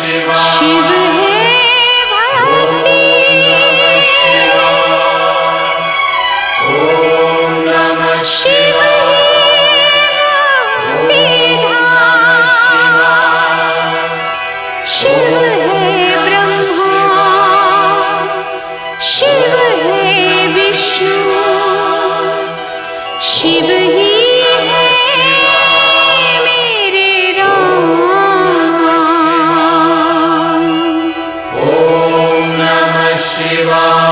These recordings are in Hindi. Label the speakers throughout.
Speaker 1: शिव है भक्ति, शिव शिव है ब्रह्मा, शिव है विष्णु, शिव ही है मेरे राम।
Speaker 2: ओम नमः शिवाय।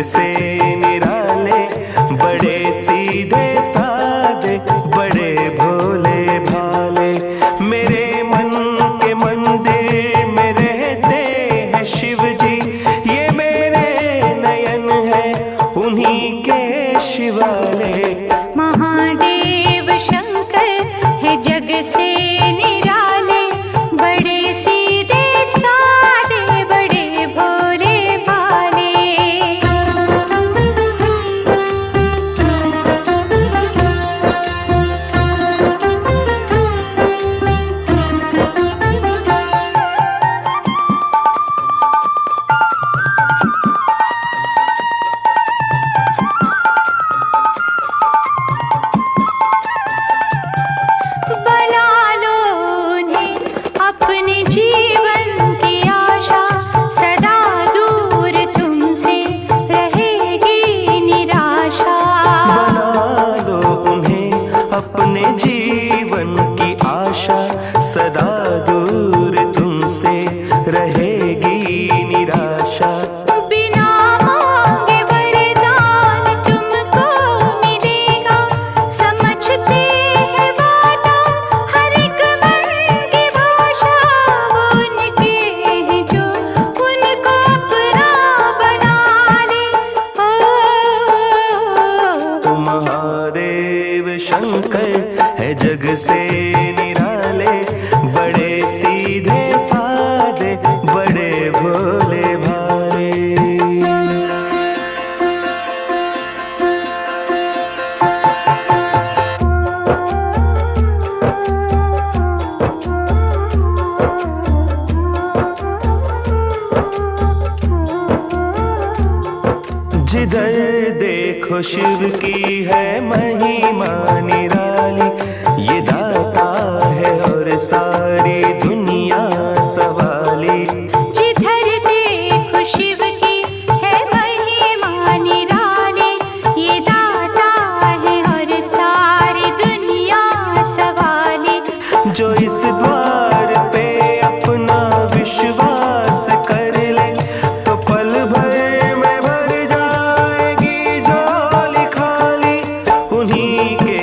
Speaker 3: से निराले, बड़े सीधे साधे, बड़े भोले भाले। मेरे मन के मंदिर में रहते हैं शिव जी, ये मेरे नयन है उन्हीं के शिवाले।
Speaker 1: महादेव शंकर है जग से निराले, बड़े सीधे साधे, बड़े भोले भाले। बना लो उन्हें अपने जीवन की आशा, सदा दूर तुमसे रहेगी निराशा।
Speaker 3: बना लो उन्हें अपने जीवन की आशा, सदा दूर तुमसे रहेगी निराशा।
Speaker 1: बिना मांगे वरदान तुमको मिलेगा, समझते हैं वादा हर एक मन की भाषा। वो उनके हैं जो उनको अपना बना ले। ओ
Speaker 3: महादेव शंकर है जग से निराले, बड़े सीधे साधे, बड़े भोले भाले। जिधर देखो शिव की है महिमा निराली, ये दाता है और सारी दुनिया सवाली।
Speaker 1: जिधर देखो शिव की है महिमा निराली, ये दाता है और सारी दुनिया सवाली।
Speaker 3: जो इस द्वार पे अपना विश्वास कर ले, तो पल भर में भर जाएगी झोली खाली। उन्हीं के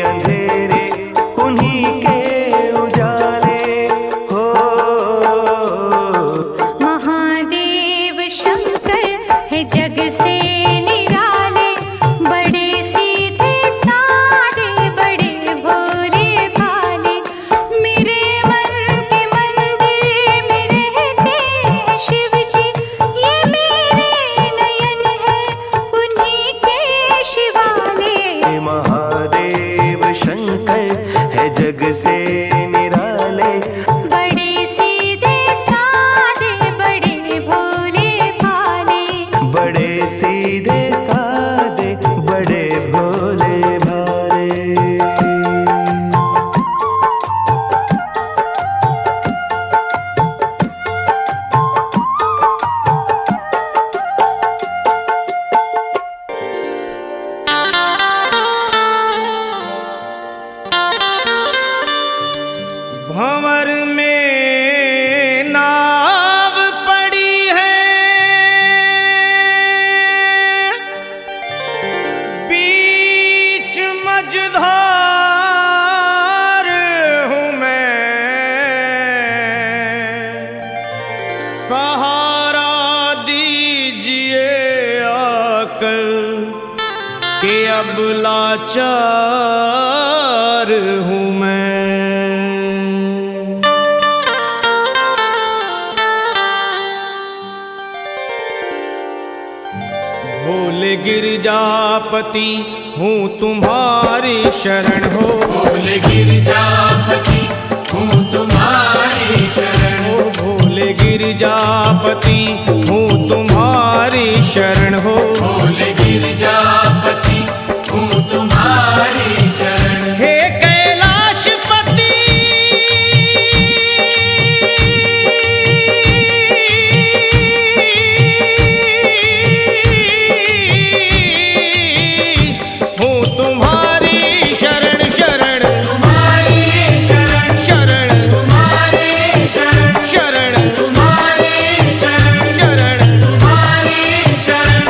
Speaker 3: अंधेरे, उन्हीं के उजाले हो।
Speaker 1: महादेव शंकर है जग से निराले, बड़े सीधे साधे, बड़े भोले भाले। मेरे मन के मंदिर में रहते हैं शिव जी, ये मेरे नयन है उन्हीं के शिवाले।
Speaker 3: महादेव शंकर है जग से निराले,
Speaker 1: बड़े सीधे साधे, बड़े भोले भाले।
Speaker 3: बड़े सीधे साधे, बड़े भोले भाले।
Speaker 4: भंवर में नाव पड़ी है, बीच मझधार हूँ मैं। सहारा दीजिए आकर कि अब लाचार हूँ मैं। भोले गिरजापति हूँ तुम्हारी शरण हो।
Speaker 2: भोले गिरजापति हूँ तुम्हारी शरण हो।
Speaker 4: भोले गिरजापति हूँ तुम्हारी शरण हो।
Speaker 2: भोले गिरजापति हूँ तुम्हारी शरण।
Speaker 4: हे कैलाशपति हूँ तुम्हारी शरण शरण।
Speaker 2: तुम्हारी शरण
Speaker 4: शरण
Speaker 2: तुम्हारी शरण
Speaker 4: शरण
Speaker 2: तुम्हारी शरण
Speaker 4: शरण
Speaker 2: तुम्हारी शरण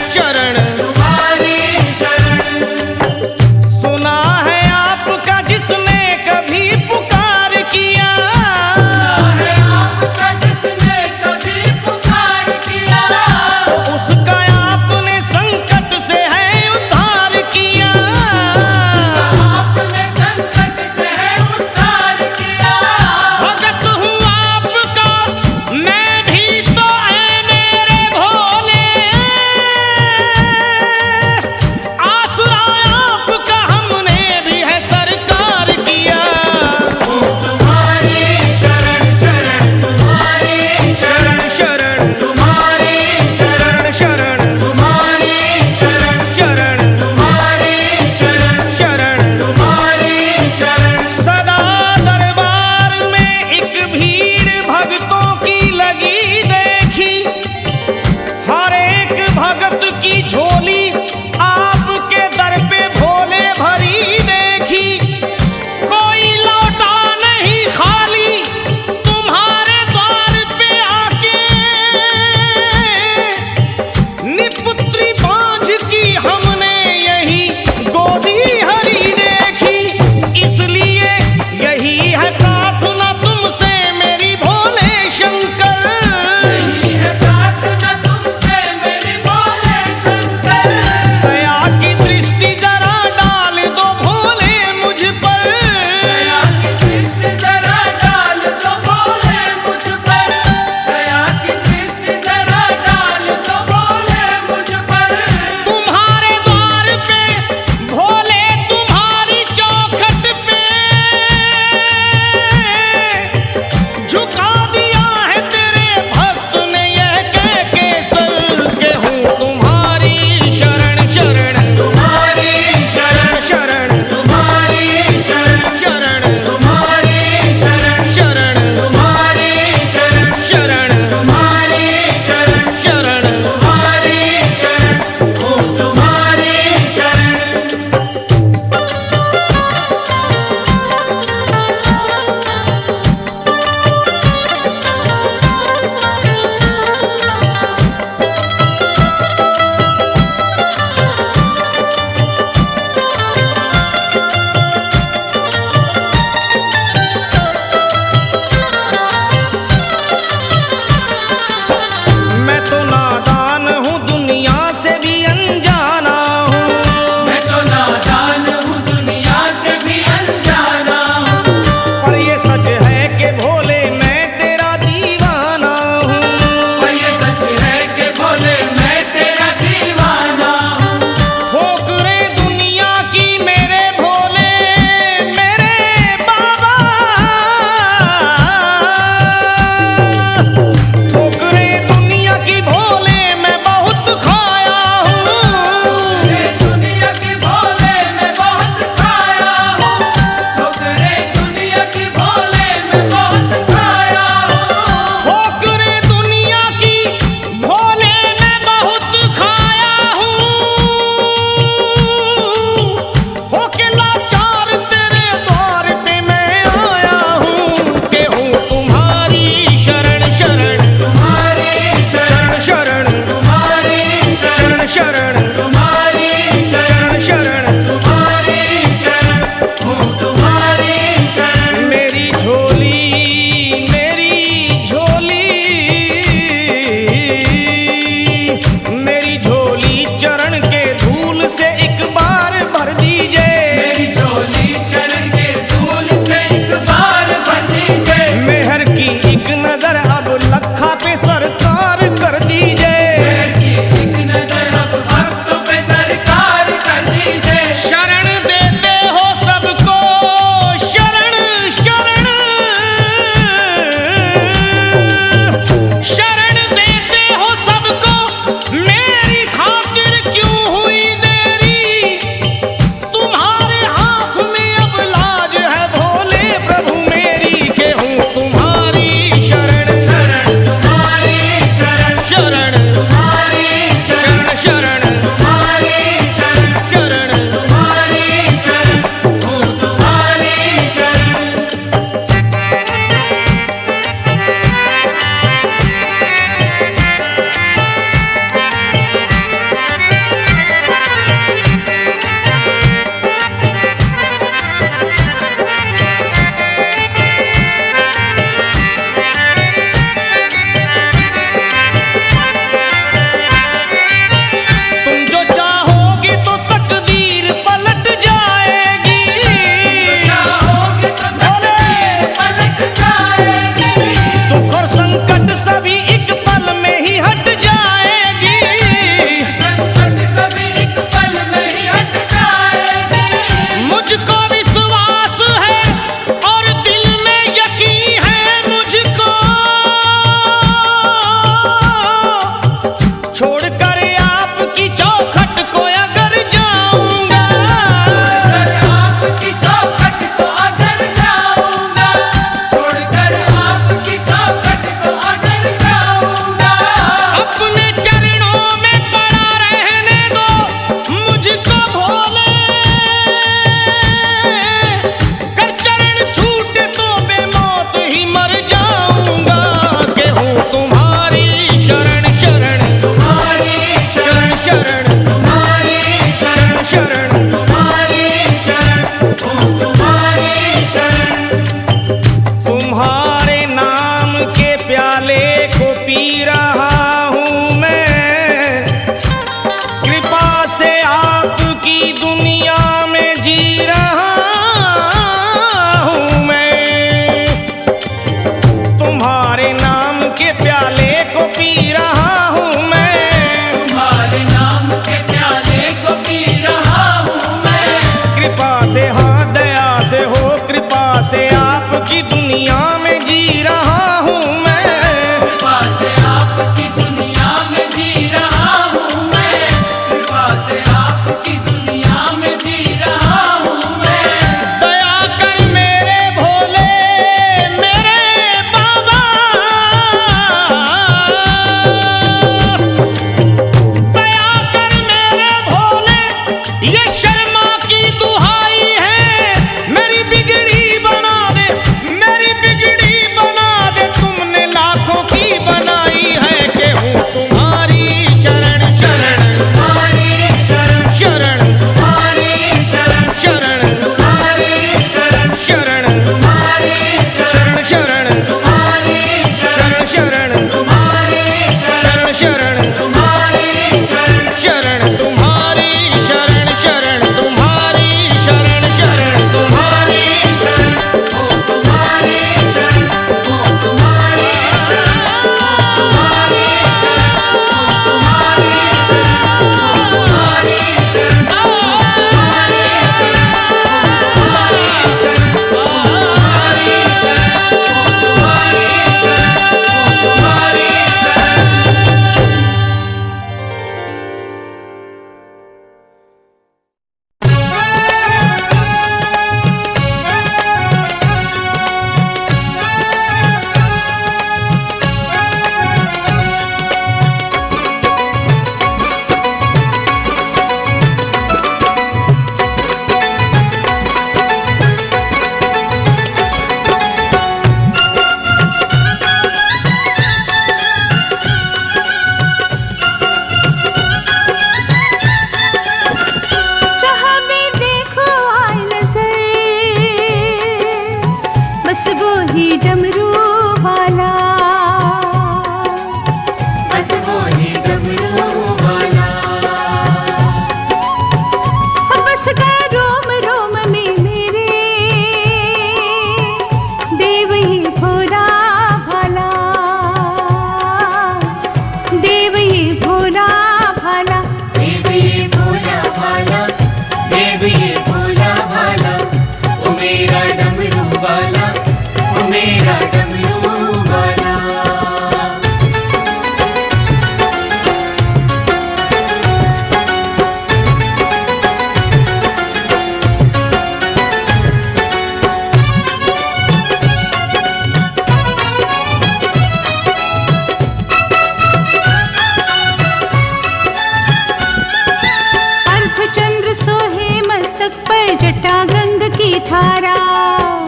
Speaker 1: धारा,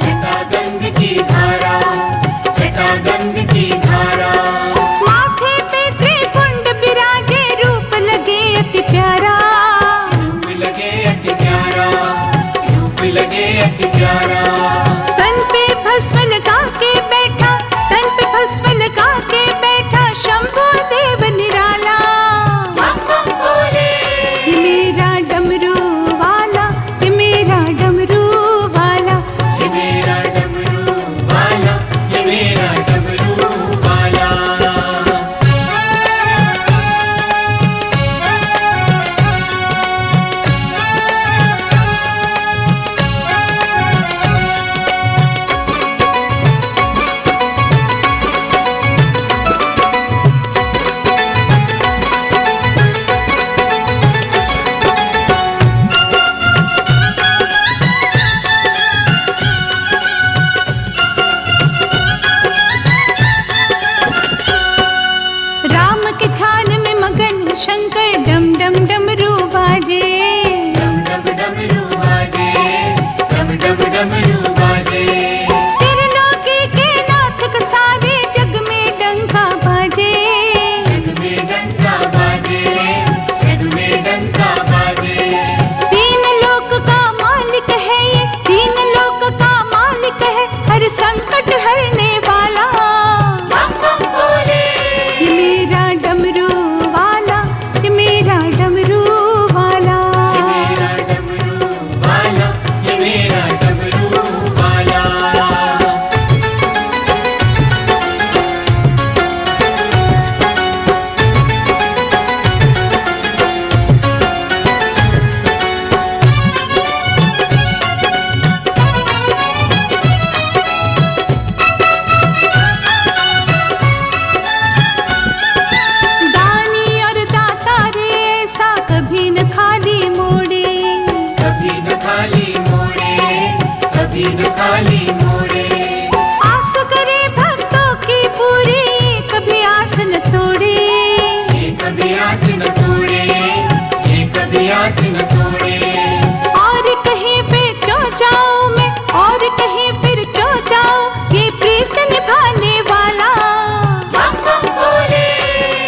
Speaker 2: छटा गंग की धारा, छटा गंग की धारा।
Speaker 1: माथे पे त्रिपुंड बिराजे, रूप लगे अति प्यारा,
Speaker 2: रूप लगे अति प्यारा, रूप लगे अति प्यारा।
Speaker 1: तन पे भस्म लगा के बैठा, तन पे भस्म लगा के बैठा, शंभु देव निराला।
Speaker 2: बम बम भोले,
Speaker 1: ये मेरा डमरू वाला, ये मेरा डमरू वाला,
Speaker 2: ये मेरा डमरू वाला, ये मेरा डमरू वाला।
Speaker 1: राम के ध्यान में मगन शंकर, डम डम डमरू बाजे।
Speaker 2: डम डम डमरू बाजे, डम डम डमरू बाजे।
Speaker 1: त्रिलोकी के नाथ कसारे, जग में डंका बाजे।
Speaker 2: जग में डंका बाजे, जग में डंका बाजे।
Speaker 1: तीन लोक का मालिक है ये, तीन लोक का मालिक है, हर संकट हरने वाला।
Speaker 2: बम बम भोले,
Speaker 1: ये मेरा डमरू वाला, ये मेरा डमरू वाला।
Speaker 2: ये मेरा डमरू वाला, ये मेरा डमरू वाला।
Speaker 1: दानी और दाता रे, ऐसा कभी न खाली मोड़े।
Speaker 2: कभी न खाली मोड़े, कभी न खाली मोड़े।
Speaker 1: आस करे भक्तों की पूरी, कभी आस न तोड़े।
Speaker 2: ये कभी आस न तोड़े, ये कभी आस न तोड़े।
Speaker 1: और कहीं फिर क्यों जाऊं मैं, और कहीं फिर क्यों जाऊं, ये प्रीत निभाने वाला।
Speaker 2: बम बम भोले,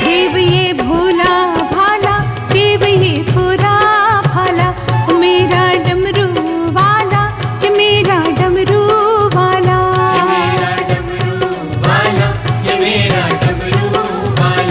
Speaker 1: देव ये भोला भाला, देव ये पूरा भाला, मेरा डमरू वाला, ये मेरा डमरू वाला।
Speaker 2: ये मेरा डमरू वाला, ये मेरा डमरू वाला।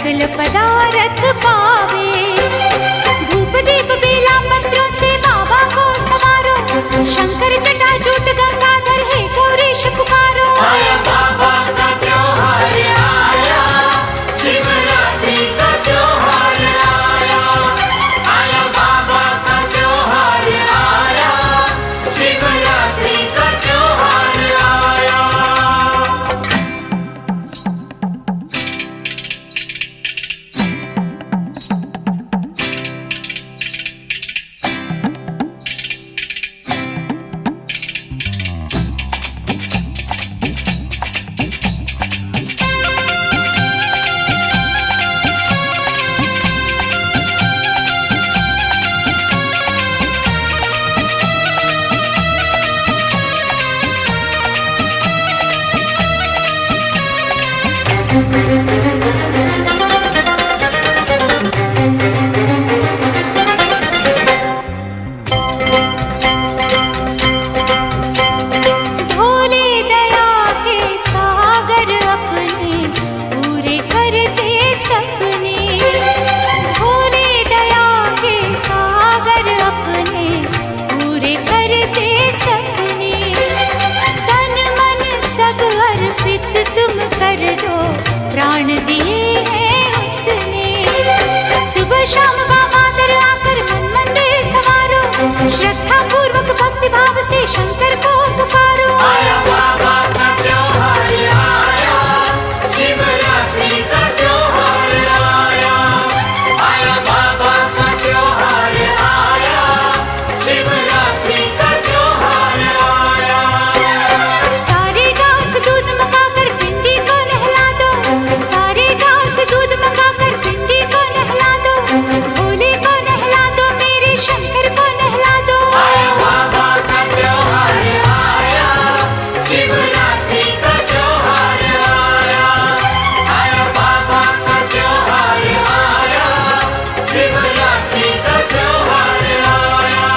Speaker 1: सकल पदार्थ पावे। धूप दीप बेला पत्रों से बाबा को सवारो, शंकर जटाजूट गंगाधर हे गौरीश पुकारो।
Speaker 2: आया बाबा का त्योहार आया, शिवरात्रि का त्योहार आया। आया बाबा का त्योहार आया, शिवरात्रि का त्योहार आया।
Speaker 1: भोले दया के सागर अपने पूरे करते सपने। भोले दया के सागर अपने पूरे करते सपने। तन मन सब अर्पित तुम कर दो, प्राण दिए हैं उसने। सुबह शाम बाबा दर आकर मन मंदिर सवारो, श्रद्धा पूर्वक भक्ति भाव से शंकर को पुकारो।
Speaker 2: आया बाबा का त्योहार आया, शिवरात्रि का त्योहार आया। आया बाबा का त्योहार आया, शिवरात्रि का त्योहार आया।
Speaker 1: सारे गांव से दूध मंगाकर पिंडी को नहला दो, सारे गांव से दूध मंगाकर पिंडी को नहला दो। भोले को नहला दो, मेरे शंकर को नहला दो।
Speaker 2: आया बाबा का त्योहार आया, शिवरात्रि का त्योहार आया। आया बाबा का त्योहार आया, शिवरात्रि का त्योहार आया।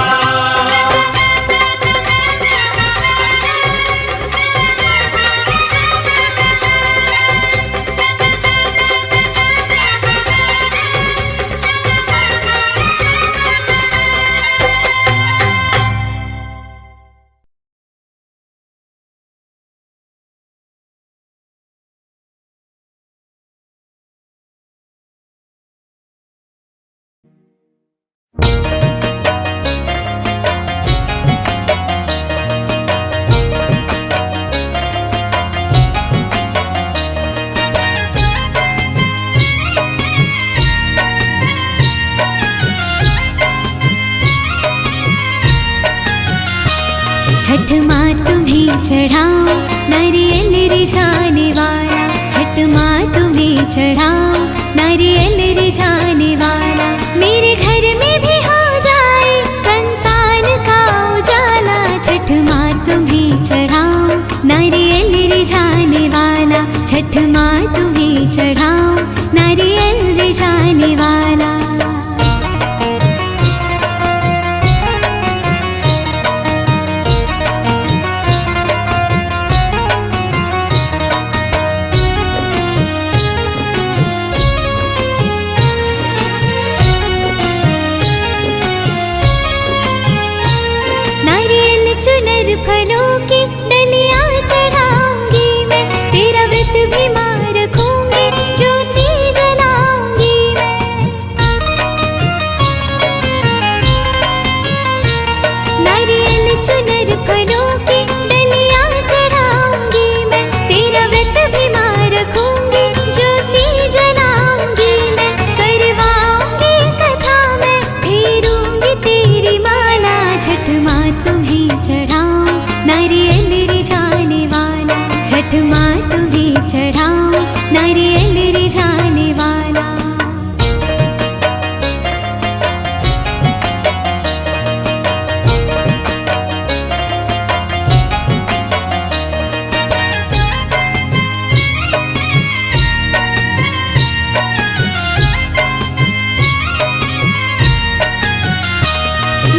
Speaker 1: छठ माँ तुम्हें चढ़ाओ नारियल रिझाने वाला। छठ माँ तुम्हें चढ़ाओ नारियल रिझाने वाला। मेरे घर में भी हो जाए संतान का उजाला। छठ माँ तुम्हें चढ़ाओ नारियल रिझाने वाला। छठ माँ तुम्हें चढ़ाओ नारियल रिझाने वाला। फलों की डलियां चढ़ाऊंगी मैं, तेरा व्रत भी मां रखूंगी, ज्योति जलाऊंगी मैं। नारियल चुनर फलों की डलियां चढ़ाऊंगी मैं, तेरा व्रत भी मां रखूंगी, ज्योति जलाऊंगी मैं। करवाऊंगी कथा मैं, फेरूंगी तेरी माला। छठ माँ तुम्हें चढ़ाओ नारियल रिझाने वाला। छठ माँ तुम्हें चढ़ाओ नारियल रिझाने वाला।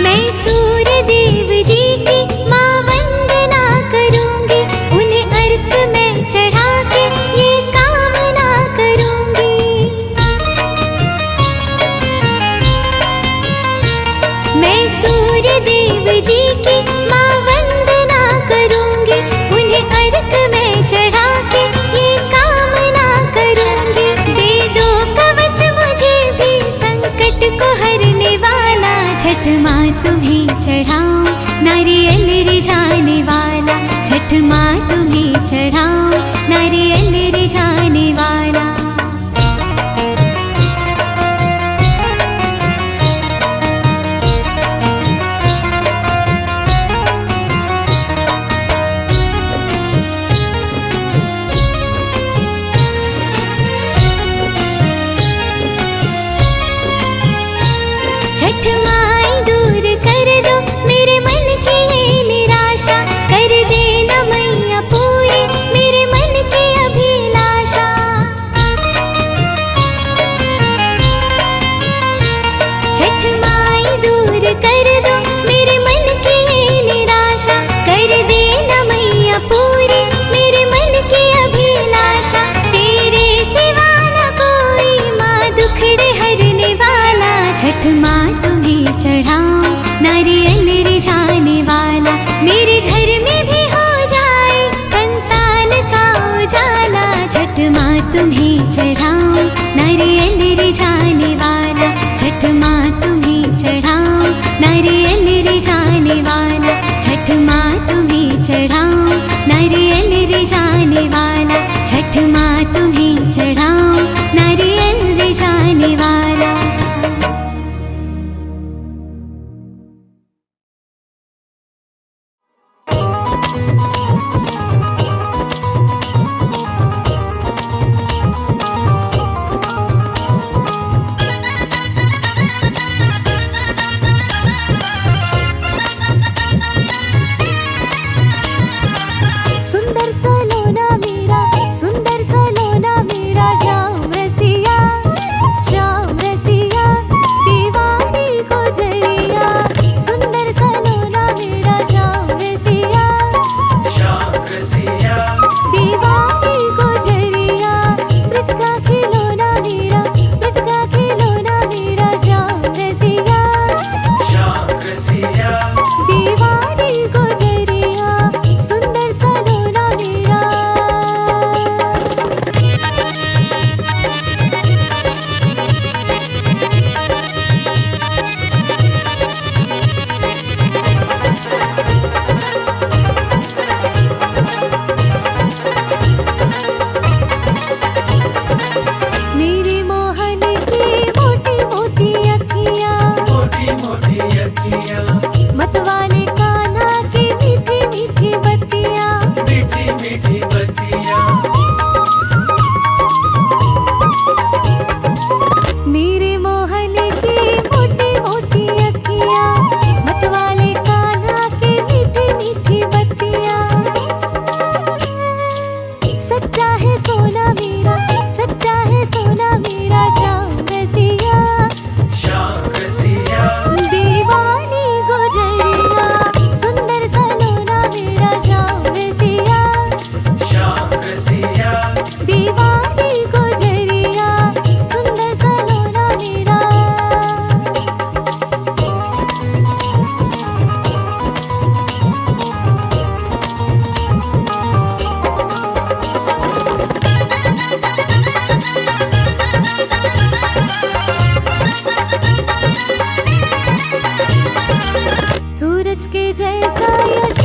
Speaker 1: मैं सूर्य देव जी की माँ वंदना करूंगी, उन्हें अर्घ मैं चढ़ा के ये कामना करूंगी। जी की माँ वंदना करूंगी, उन्हें अर्घ मैं चढ़ा के ये कामना करूंगी। दे दो कवच मुझे भी संकट को हरने वाला, छठ माँ तुम्हें चढ़ाऊं नारियल रिझाने वाला, छठ माँ तुम्हें चढ़ाऊं नारियल रिझाने वाला। छठ माई दूर कर दो मेरे मन की ये निराशा, कर देना मैया पूरी मेरे मन की अभिलाषा। छठ माई दूर कर दो मेरे मन की ये निराशा, कर देना मैया पूरी मेरे मन की अभिलाषा। तेरे सिवा न कोई माँ दुखड़े हरने वाला, छठ माँ तुम्हें चढ़ाऊं नारियल रिझाने वाला। मेरे घर में भी हो जाए संतान का उजाला, छठ माँ तुम्हें चढ़ाऊं नारियल रिझाने वाला, छठ माँ तुम्हें चढ़ाऊं नारियल रिझाने वाला, छठ माँ तुम्हें चढ़ाऊं नारियल रिझाने वाला, छठ माँ तुम्हें चढ़ाऊं नारियल रिझाने वाला।
Speaker 5: सुंदर सलोना मेरा श्याम रसिया, श्याम रसिया दीवानी को जरिया। सुंदर सलोना मेरा श्याम रसिया,
Speaker 2: श्याम रसिया
Speaker 5: दीवानी को जरिया। ब्रज का खिलौना मेरा श्याम रसिया,
Speaker 2: श्याम रसिया
Speaker 5: दीवानी को जरिया। सुंदर सलोना मेरा। मेरी मोहन की मोटी मोटी अखियाँ,
Speaker 2: मोटी मोटी अखियाँ,
Speaker 5: मतवाले कान्हा की मीठी मीठी बत्तियाँ।
Speaker 2: मीठी मीठी बत्तियाँ।
Speaker 5: मेरे मोहन की मोटी मोटी अखियाँ, मतवाले कान्हा की मीठी मीठी बत्तियाँ। सच्चा है सोना मेरा श्याम रसिया,
Speaker 2: श्याम रसिया
Speaker 5: दीवानी गुजरिया। सुंदर सलोना मेरा श्याम रसिया,
Speaker 2: श्याम रसिया
Speaker 5: दीवानी गुजरिया। सुंदर सलोना मेरा। सूरज के जैसा यश